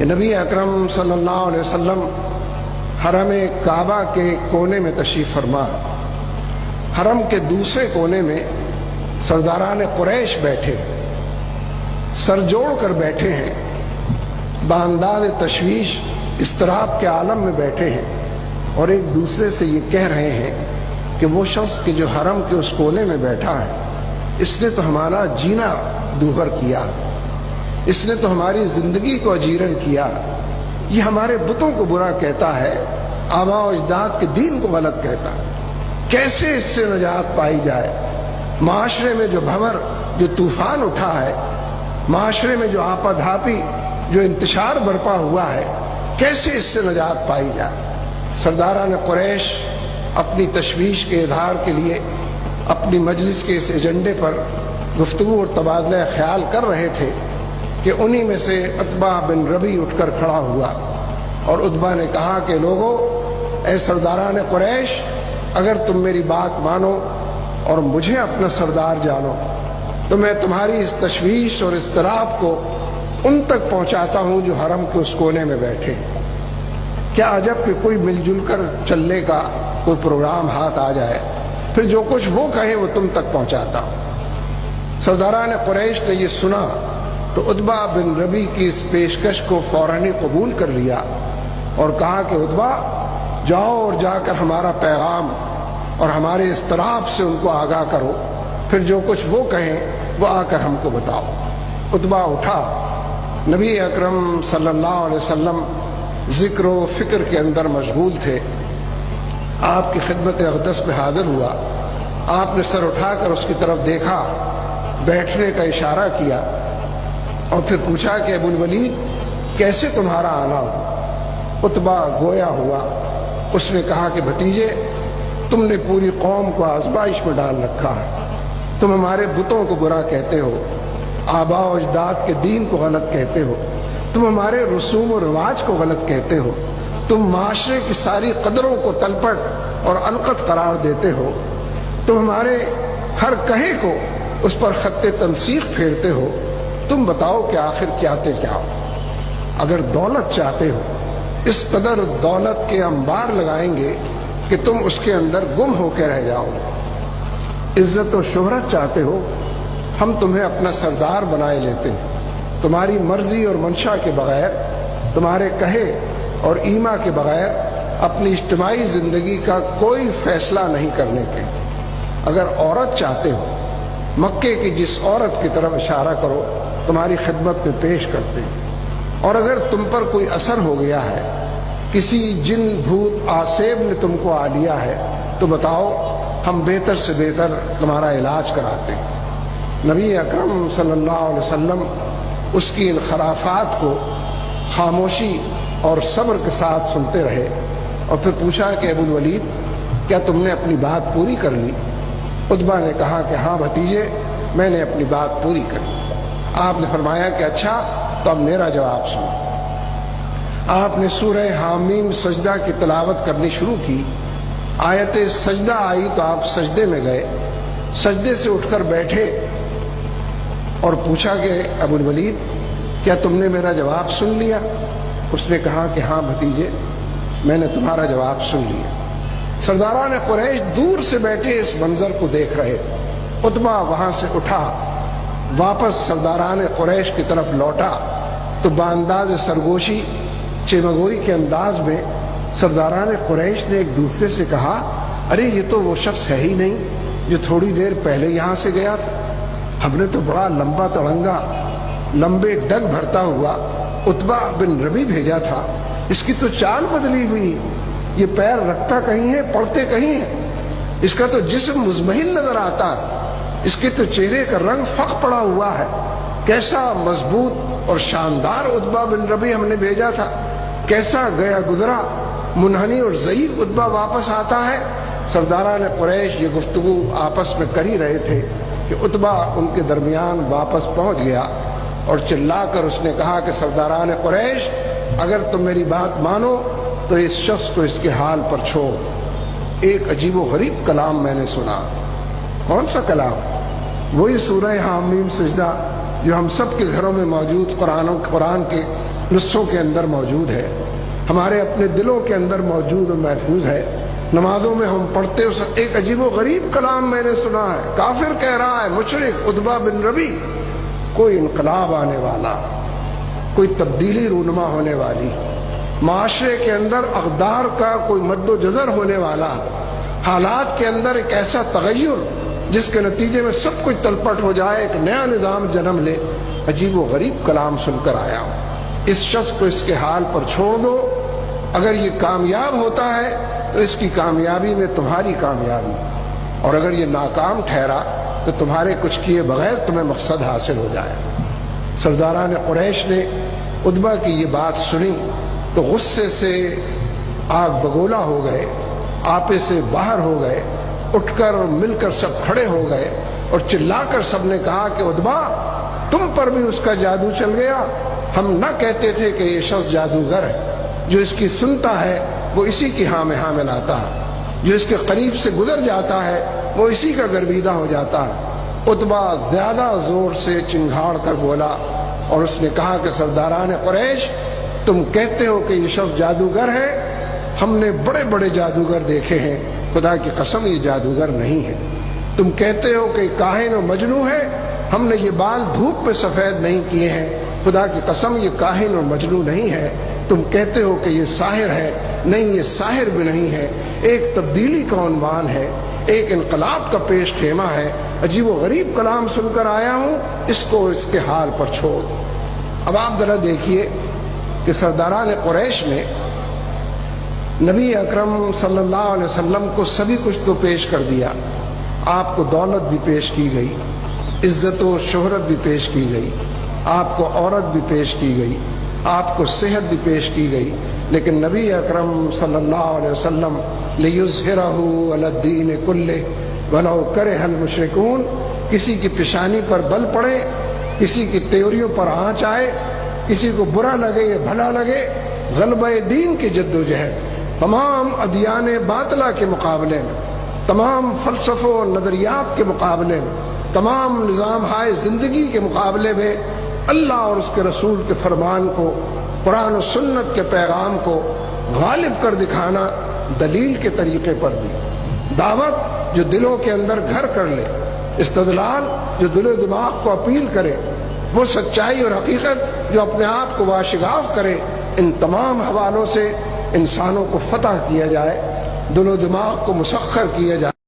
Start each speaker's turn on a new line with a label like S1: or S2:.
S1: کہ نبی اکرم صلی اللہ علیہ وسلم حرم کعبہ کے کونے میں تشریف فرما، حرم کے دوسرے کونے میں سرداران قریش بیٹھے، سر جوڑ کر بیٹھے ہیں، بانداز تشویش اضطراب کے عالم میں بیٹھے ہیں، اور ایک دوسرے سے یہ کہہ رہے ہیں کہ وہ شخص کہ جو حرم کے اس کونے میں بیٹھا ہے، اس نے تو ہمارا جینا دوبر کیا، اس نے تو ہماری زندگی کو اجیرن کیا، یہ ہمارے بتوں کو برا کہتا ہے، آباء و اجداد کے دین کو غلط کہتا ہے، کیسے اس سے نجات پائی جائے؟ معاشرے میں جو بھنور، جو طوفان اٹھا ہے، معاشرے میں جو آپا دھاپی، جو انتشار برپا ہوا ہے، کیسے اس سے نجات پائی جائے؟ سرداران قریش اپنی تشویش کے اظہار کے لیے اپنی مجلس کے اس ایجنڈے پر گفتگو اور تبادلہ خیال کر رہے تھے کہ انہی میں سے عتبہ بن ربی اٹھ کر کھڑا ہوا، اور عتبہ نے کہا کہ لوگو، اے سرداران قریش، اگر تم میری بات مانو اور مجھے اپنا سردار جانو تو میں تمہاری اس تشویش اور اضطراب کو ان تک پہنچاتا ہوں جو حرم کے اس کونے میں بیٹھے۔ کیا عجب کہ کوئی مل جل کر چلنے کا کوئی پروگرام ہاتھ آ جائے، پھر جو کچھ وہ کہیں وہ تم تک پہنچاتا ہوں۔ سرداران قریش نے یہ سنا تو عتبہ بن ربی کی اس پیشکش کو فوراً قبول کر لیا اور کہا کہ عتبہ، جاؤ اور جا کر ہمارا پیغام اور ہمارے اضطراب سے ان کو آگاہ کرو، پھر جو کچھ وہ کہیں وہ آ کر ہم کو بتاؤ۔ عتبہ اٹھا، نبی اکرم صلی اللہ علیہ وسلم ذکر و فکر کے اندر مشغول تھے، آپ کی خدمت اقدس میں حاضر ہوا، آپ نے سر اٹھا کر اس کی طرف دیکھا، بیٹھنے کا اشارہ کیا اور پھر پوچھا کہ ابو الولید، کیسے تمہارا آنا ہو؟ عتبہ گویا ہوا، اس نے کہا کہ بھتیجے، تم نے پوری قوم کو آزمائش میں ڈال رکھا ہے، تم ہمارے بتوں کو برا کہتے ہو، آباء و اجداد کے دین کو غلط کہتے ہو، تم ہمارے رسوم و رواج کو غلط کہتے ہو، تم معاشرے کی ساری قدروں کو تلپٹ اور القت قرار دیتے ہو، تم ہمارے ہر کہے کو اس پر خط تنسیخ پھیرتے ہو۔ تم بتاؤ کہ آخر کیاتے کیا ہو؟ اگر دولت چاہتے ہو، اس قدر دولت کے انبار لگائیں گے کہ تم اس کے اندر گم ہو کے رہ جاؤ گے۔ عزت و شہرت چاہتے ہو، ہم تمہیں اپنا سردار بنائے لیتے ہیں، تمہاری مرضی اور منشا کے بغیر، تمہارے کہے اور ایما کے بغیر اپنی اجتماعی زندگی کا کوئی فیصلہ نہیں کرنے کے۔ اگر عورت چاہتے ہو، مکے کی جس عورت کی طرف اشارہ کرو، تمہاری خدمت میں پیش کرتے ہیں۔ اور اگر تم پر کوئی اثر ہو گیا ہے، کسی جن بھوت آسیب نے تم کو آ لیا ہے، تو بتاؤ، ہم بہتر سے بہتر تمہارا علاج کراتے ہیں۔ نبی اکرم صلی اللہ علیہ وسلم اس کی ان خرافات کو خاموشی اور صبر کے ساتھ سنتے رہے، اور پھر پوچھا کہ ابو الولید، کیا تم نے اپنی بات پوری کر لی؟ عتبہ نے کہا کہ ہاں بھتیجے، میں نے اپنی بات پوری کر لی۔ آپ نے فرمایا کہ اچھا، تو اب میرا جواب سنو۔ آپ نے سورہ حامیم سجدہ کی تلاوت کرنی شروع کی، آیت سجدہ آئی تو آپ سجدے میں گئے، سجدے سے اٹھ کر بیٹھے اور پوچھا کہ ابو الولید، کیا تم نے میرا جواب سن لیا؟ اس نے کہا کہ ہاں بھتیجے، میں نے تمہارا جواب سن لیا۔ سرداران قریش دور سے بیٹھے اس منظر کو دیکھ رہے تھے۔ عتبہ وہاں سے اٹھا، واپس سرداران قریش کی طرف لوٹا تو بانداز سرگوشی، چمگوئی کے انداز میں سرداران قریش نے ایک دوسرے سے کہا، ارے یہ تو وہ شخص ہے ہی نہیں جو تھوڑی دیر پہلے یہاں سے گیا تھا، ہم نے تو بڑا لمبا تڑنگا، لمبے ڈگ بھرتا ہوا عتبہ بن ربی بھیجا تھا، اس کی تو چال بدلی ہوئی، یہ پیر رکھتا کہیں ہے، پڑتے کہیں ہے، اس کا تو جسم مزمحل نظر آتا، اس کے تو چہرے کا رنگ فق پڑا ہوا ہے، کیسا مضبوط اور شاندار عتبہ بن ربی ہم نے بھیجا تھا، کیسا گیا گزرا منحنی اور ضعیف عتبہ واپس آتا ہے۔ سرداران قریش یہ گفتگو آپس میں کر ہی رہے تھے کہ عتبہ ان کے درمیان واپس پہنچ گیا اور چلا کر اس نے کہا کہ سرداران قریش، اگر تم میری بات مانو تو اس شخص کو اس کے حال پر چھوڑ۔ ایک عجیب و غریب کلام میں نے سنا۔ کون سا کلام؟ وہی سورہ حامیم سجدہ جو ہم سب کے گھروں میں موجود قرآن کے نسخوں کے اندر موجود ہے، ہمارے اپنے دلوں کے اندر موجود و محفوظ ہے۔ نمازوں میں ہم پڑھتے اس ایک عجیب و غریب کلام میں نے سنا ہے، کافر کہہ رہا ہے، مشرک عتبہ بن ربی، کوئی انقلاب آنے والا، کوئی تبدیلی رونما ہونے والی، معاشرے کے اندر اقدار کا کوئی مد و جزر ہونے والا، حالات کے اندر ایک ایسا تغیر جس کے نتیجے میں سب کچھ تلپٹ ہو جائے، ایک نیا نظام جنم لے۔ عجیب و غریب کلام سن کر آیا ہوں، اس شخص کو اس کے حال پر چھوڑ دو، اگر یہ کامیاب ہوتا ہے تو اس کی کامیابی میں تمہاری کامیابی، اور اگر یہ ناکام ٹھہرا تو تمہارے کچھ کیے بغیر تمہیں مقصد حاصل ہو جائے۔ سرداران قریش نے عتبہ کی یہ بات سنی تو غصے سے آگ بگولا ہو گئے، آپے سے باہر ہو گئے، اٹھ کر اور مل کر سب کھڑے ہو گئے اور چلا کر سب نے کہا کہ عتبہ تم پر بھی اس کا جادو چل گیا، ہم نہ کہتے تھے کہ یہ شخص جادوگر ہے، جو اس کی سنتا ہے وہ اسی کی ہاں میں ہاں ملاتا ہے، جو اس کے قریب سے گزر جاتا ہے وہ اسی کا گرویدہ ہو جاتا ہے۔ عتبہ زیادہ زور سے چنگھاڑ کر بولا اور اس نے کہا کہ سرداران قریش، تم کہتے ہو کہ یہ شخص جادوگر ہے، ہم نے بڑے بڑے جادوگر دیکھے ہیں، خدا کی قسم یہ جادوگر نہیں ہے۔ تم کہتے ہو کہ کاہن و مجنوں ہے، ہم نے یہ بال دھوپ میں سفید نہیں کیے ہیں، خدا کی قسم یہ کاہن اور مجنوں نہیں ہے۔ تم کہتے ہو کہ یہ ساحر ہے، نہیں یہ ساحر بھی نہیں ہے، ایک تبدیلی کا عنوان ہے، ایک انقلاب کا پیش خیمہ ہے۔ عجیب و غریب کلام سن کر آیا ہوں، اس کو اس کے حال پر چھوڑ۔ اب آپ ذرا دیکھیے کہ سرداران قریش نے نبی اکرم صلی اللہ علیہ وسلم کو سبھی کچھ تو پیش کر دیا، آپ کو دولت بھی پیش کی گئی، عزت و شہرت بھی پیش کی گئی، آپ کو عورت بھی پیش کی گئی، آپ کو صحت بھی پیش کی گئی، لیکن نبی اکرم صلی اللہ علیہ وسلم لِيُظْهِرَهُ عَلَى الدِّينِ كُلِّهِ وَلَوْ كَرِهَ الْمُشْرِكُونَ، کسی کی پیشانی پر بل پڑے، کسی کی تیوریوں پر آنچ آئے، کسی کو برا لگے یا بھلا لگے، غلبہ دین کی جد و جہد تمام ادیان باطلہ کے مقابلے میں، تمام فلسفوں اور نظریات کے مقابلے میں، تمام نظام ہائے زندگی کے مقابلے میں اللہ اور اس کے رسول کے فرمان کو، قرآن و سنت کے پیغام کو غالب کر دکھانا، دلیل کے طریقے پر بھی، دعوت جو دلوں کے اندر گھر کر لے، استدلال جو دل و دماغ کو اپیل کرے، وہ سچائی اور حقیقت جو اپنے آپ کو واشگاف کرے، ان تمام حوالوں سے انسانوں کو فتح کیا جائے، دل و دماغ کو مسخر کیا جائے۔